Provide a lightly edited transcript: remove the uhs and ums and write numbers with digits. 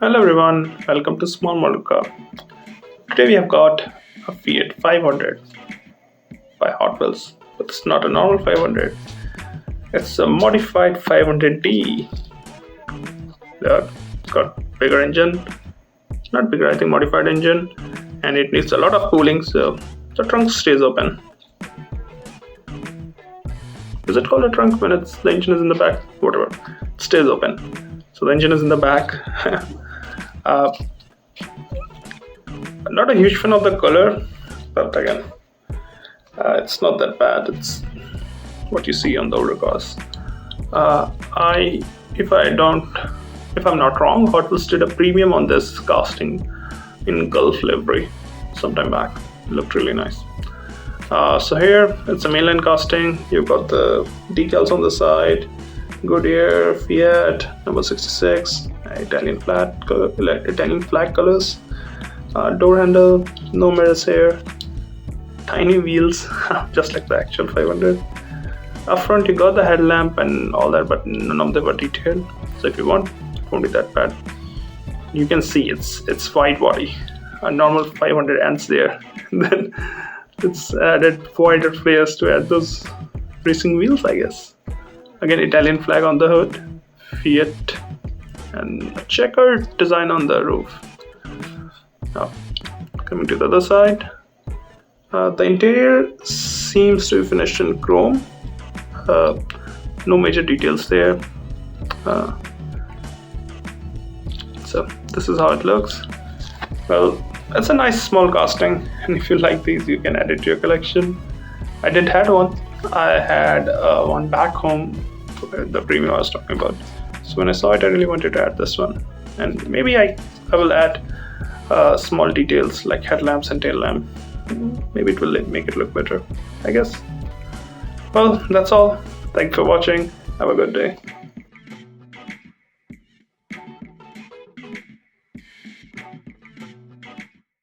Hello everyone, welcome to Small Model Car. Today we have got a Fiat 500 by Hotwheels, but it's not a normal 500. It's a modified 500D. It's got bigger engine, not bigger, I think modified engine, and it needs a lot of cooling, so the trunk stays open. Is it called a trunk when the engine is in the back? Whatever, it stays open. So the engine is in the back. Not a huge fan of the color, but again, it's not that bad. It's what you see on the older cars. If I'm not wrong, Hot Wheels did a premium on this casting in Gulf livery sometime back. It looked really nice. So here it's a mainline casting. You've got the decals on the side, Goodyear, Fiat, number 66, Italian flag colors, door handle, no mirrors here, tiny wheels, just like the actual 500. Up front you got the headlamp and all that, but none of them were detailed. So if you want, it won't be that bad. You can see it's wide body. A normal 500 ends there. Then it's added 400 flares to add those racing wheels, I guess. Again, Italian flag on the hood, Fiat, and a checkered design on the roof. Now, coming to the other side, the interior seems to be finished in chrome. No major details there. So this is how it looks. Well, it's a nice small casting, and if you like these, you can add it to your collection. I didn't have one. I had one back home, the premium I was talking about. So when I saw it, I really wanted to add this one, and maybe I will add small details like headlamps and tail lamp. Maybe it will make it look better, I guess. Well, that's all. Thanks for watching. Have a good day.